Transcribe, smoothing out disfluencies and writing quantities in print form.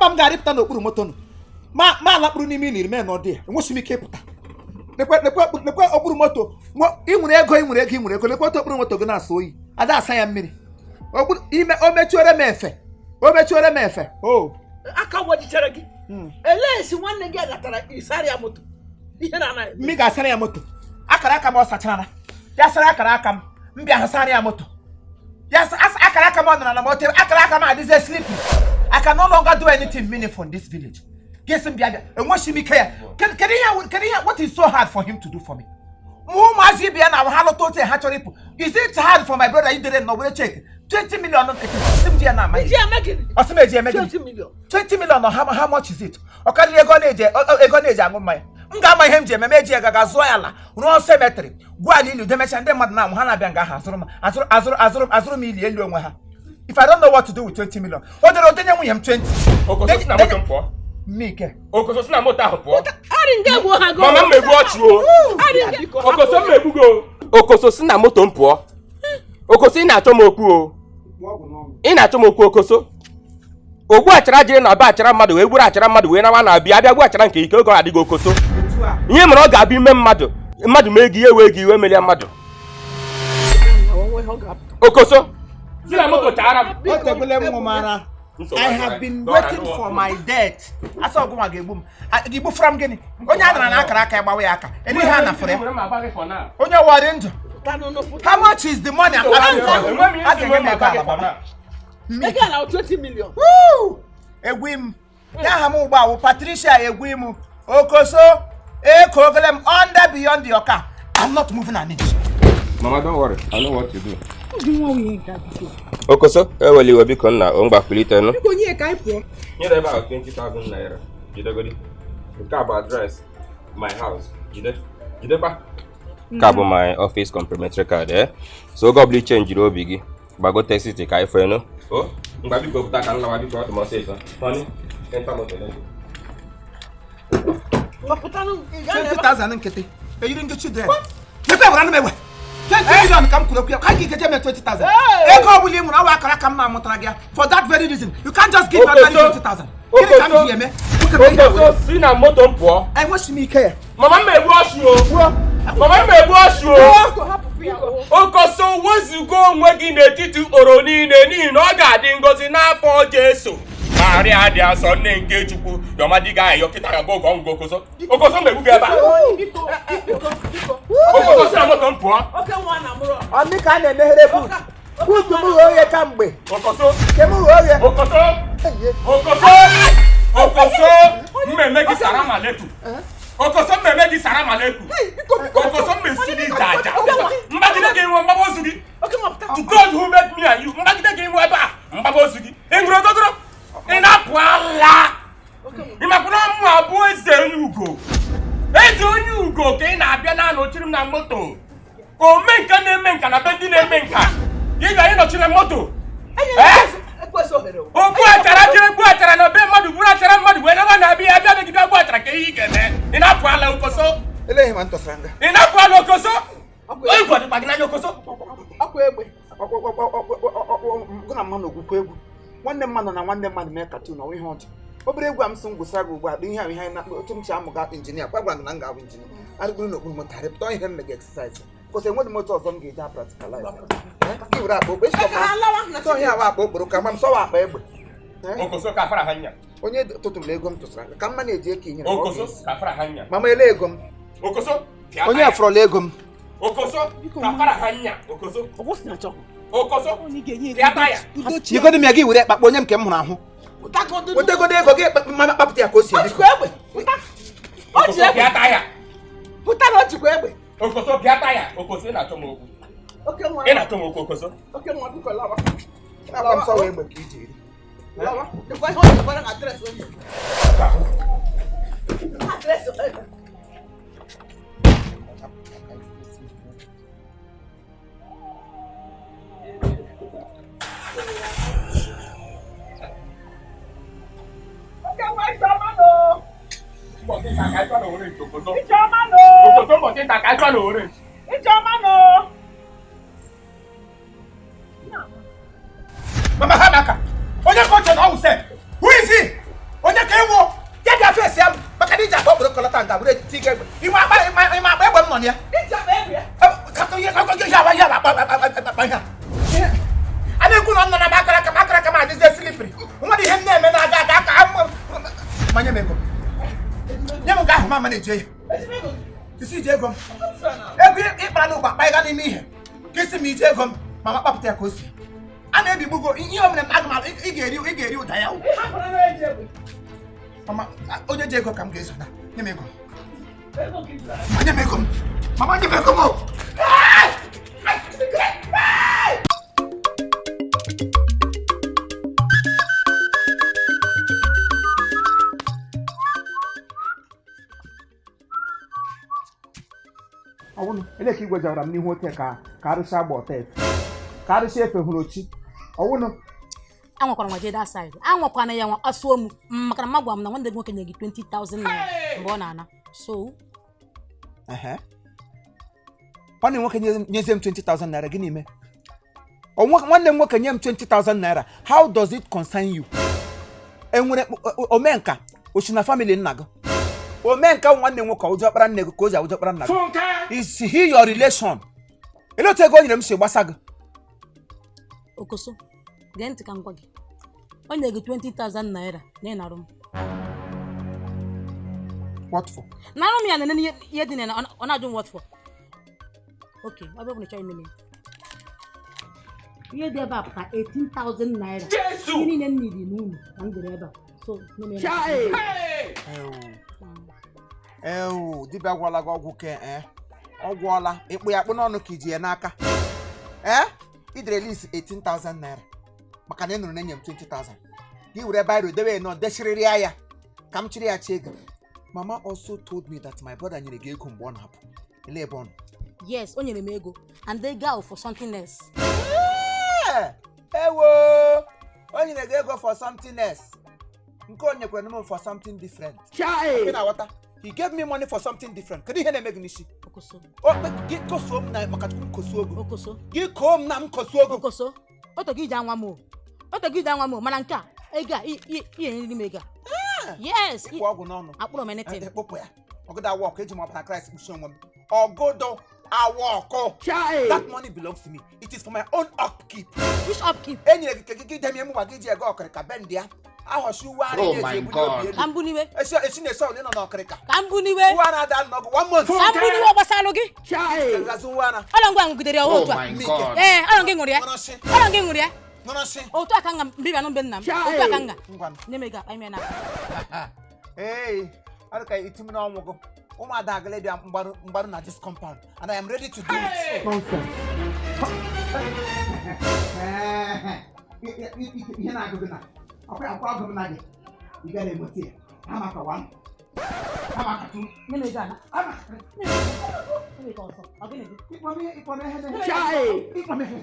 papa m ga-arịpụta n'okpuru moto nụ ma lakpụrụ n'ime ili mee na ọ dị enweghị m ike ịpụta lekwe okpuru moto ị nwere ego lekwe okpuru moto gị na-asa oyi ada asa ya mmiri o mechuore m efe aka wajichere gị elesi nwanne gị agatara isari ya moto ihe na anaghị m ga-asara ya moto akara aka m ọ sachara ya sara akara aka m bịa hasara ya moto ya akara aka m ọ nọrọ na moto akara aka m adịzie sleeping. I can no longer do anything meaningful in this village. Guess him bia enwe me care. Can he hear what is so hard for him to do for me? Is it hard for my brother you didn't know where check? 20 million no 20 million how much is it? Okay, ego my nga ma hem je memeji gaga zo yala no cemetery gwa ni lu demecha ndị mmadụ na ha na bịa nga ha azụrụ m ili elu onwe ha. If I don't know what to do with 20 million, odenye nwunye m 20. Okoso na moto mpọ. Mike. Okoso na moto ahụ pụọ. Ari nga gbo ha go. Mama mmegbu ọchụ o. Okoso mmegbu go. Okoso si na moto mpọ. Okoso ị na-achọ m okwu o. Ị na-achọ m okwu Okoso. Ogbu achara jiri na ba achara mmadụ wee gburu achara mmadụ wee nawa na abịa gbu achara nke ike oge adịghị Okoso. Ihe mere ọ ga-abịa ime mmadụ mee gị ewe gị iwe melia mmadụ. Okoso I have been waiting for my death. I saw go agegbu. Igbo from gini. Onye adara na akara aka egbawe aka. Eni ha na fere. Onye wari ndụ. How much is the money I'm asking for? Make allow 20 million. Woo! Egwim. Ya ha mu gba Patricia egwim. Okoso kogelem under beyond your car. I'm not moving an inch. Mama, don't worry. I know what to do. Okoso, eweli we biko na o ngbakulite no. Biko nye ka ipo. Nye dey about 20,000 naira. Jide godi. Nke about address my house. Jide pa. Ka my office complimentary card eh. So go bli change ro obi gi. Gbago text ka ife no. Oh, ngba biko buta kan lawa biko to mo say so. Honey, enter motor then. Maputa no 20,000 nkete. E yiri ngechi there. Nepe bra na mewe. 20 million come to the can you get me 20,000? For that very reason, you can't just give me 20,000. Okoso si na moto mpọ. I wish me care. Mama me wash you. Mama me wash you. Okoso wezugo onwe gị n'etiti oro niile n'ihi na ọ ga-adị ngozi n'afọ Jesu. Maria dị asọ nne nke Chukwu yọmadi ga ayọ kịta ga go Okoso. Okoso megbu gị ebe a. Okoso si na moto mpọ. Okay, one amuro. Ami ka na-emeghere boot. Boot mu oye kamgbe. Okoso. Ke mu oye. Okoso mmemme gị sara maleku. Okoso mmemme gị sara maleku. Okoso mmesiri jaja. Mbagide gị nwe mgbaba ozu gị. To God who made me and you. Mbagide gị nwe ebe a mgbaba ozu gị. Engwuru odogoro. Ị na-apụ ala. Ị makwụna mụ abụọ eze onye ugo. Eze onye ugo ka ị na-abịa na-anọchiri m na moto. Omenka na-eme nka na be ndị na-eme nka. Ị ga ịnọchiri moto. Ogbu achara na be mmadụ buru achara mmadụ wee nawa na-abịa abịa megide ogbu achara ka ihe ị ga-eme. Ị na-apụ ala Okoso. Eleghị ma ntọsanga. Ị na-apụ ala Okoso. Onye gwadịkwa gị n'anya Okoso. Akwa egbe. Gụ na mmanụ ogwukwu egwu. Nwanne mmadụ na nwanne mmadụ mee cartoon ọ ihe ọjọọ. Obere egwu am sị m gwụsara gị ugbu a ihe na otu m chi amụ ga injinia gwagwa na m ga-abụ injinia. Arịgoro n'okpuru moto arịpụta ihe m mega exercise. Because enweghị moto ọzọ m ga-eji practicalize. Ka iwere akpa okporo ihe awa akpa okporo ka ma m sọwa akpa egbe. Okoso ka fara hanya. Onye tụtụrụ ego m tụsara ka mma na-eji eke inyere. Okoso ka fara hanya. Mama ele ego m. Okoso. Onye afọrọla ego m. Okoso ka fara hanya. Okoso. Obosi na chọ. Okoso. Tiata ya. Igodo m ya gị were kpakpa onye m nke m hụrụ ahụ. Wetegodo ego gị mama kpapụta ya ka o si ebe. Okoso tiata ya. Puta na ochikwa egbe. Okoso tiata ya. Okoso ị na-achọ m okwu. Okay, nwa. Ị na-achọ m okwu Okoso. Okay, nwa biko lawa. Na-agba m sọwa egbe ka iji eri. Lawa. Dịkwa ihe ọ dịkwara na adres onye. Adres onye. Mama Hanaka, onye coach na who say? Who is he? ka ga bure ti ke ima egbe m nọ ya ka to ye ya ba ya ana ku no na makara ka ma dị slippery nwa dị ihe m na-eme na aga ka manye m ego nye m ga ahụ mama na-eje kisi ije ego m ego ịkpara n'ụgba kpa ịga n'ime ihe kisi m ije ego m mama kpapụta ya ka o si a na-ebigbugo ihe o mere aga m ị ga-eri ụda ya mama onye ji ego ka m ga-eso na nye m ego nye m ego m mama nye m ego m ọwụnụ ele ka igwe jawara m n'ihu ote ka arụsị agba ọta efe ka arụsị efe hụrụ ochi ọwụnụ anwakwara nwa jeda side anwakwana ya nwa asuo m maka na magwa m na nwanne nwoke nye gị 20,000 naira mgbe ọ na-ana so nwanne nwoke nyezie m 20,000 naira gịnị ime nwanne m nwoke nye m 20,000 naira how does it concern you enwere omenka ochi na family nna gị omenka nwanne nwoke ụjọ kpara nne gị ka o ji ụjọ kpara nna gị is he your relation ele otu ego o nyere m si gbasa gị okoso gee ntị ka ngwa gị o nyere gị 20,000 naira na ị narụ m what for narụ m ya na ihe dị na ọ na-ajụ m what for okay ọ bụ na chọrọ ime ihe dị ebe a pụta 18,000 naira ihe niile m nidi n'ụlọ na m dere ebe a so dibịa gwala gị ọgwụ ke ọ gwọọla ịkpụ ya akpụ n'ọnụ ka iji ya n'aka idere list 18,000 naira maka na ị nụrụ na enye m 20,000 gị were biro dewe nọ deshiriri ya ka m chiri ya chi ego mama also told me that my brother nyere gị ego mgbe ọ na-apụ ele ebe ọ nọ yes o nyere m ego and they go for something else ewo o nyere gị ego for something else nke o nyekwara m for something different na-aghọta he gave me money for something different kedu ihe na-eme gị n'isi gị kosuo m na maka chukwu kosuo ogo gị koo m na m kosuo ogo okoso oto gị ji anwa m mana nke a ego a ihe nri m ego a yes ịkpụ ọgwụ n'ọnụ akpụrụ m anything ekpopụ ya ọgụdụ awa ọkụ eji m ọbara Kraịst kpuchi onwe m ọgụdụ awa ọkụ that money belongs to me it is for my own upkeep which upkeep e nyere gị ka gị demi emụgba gị ji ego ọkịrịka bend ya ahọchi uwe ara na-eji ebuli obi elu ka m buniwe esi na-ese ọlị nọ n'ọkịrịka ka m buniwe uwe ara ada n'ọgụ 1 month ka m buniwe gbasara gị gazi uwe ara ọlọ ngwa ngụgidere ya otu a ọlọ gị ṅụrụ ya nọrọsị otu aka nga mbibia n'mbe nna m otu aka nga nye m ego akpa ime na ọrụ ka iti m n'ọnwụ gụ ụmụada agala bịa mgbarụ na this compound and I am ready to do it. Nonsense. Ihe na-agụ gị na akwa agụ m na gị ị gara emote ya ha maka 1 ha maka 2 nye m ego ana ịkpọme ihe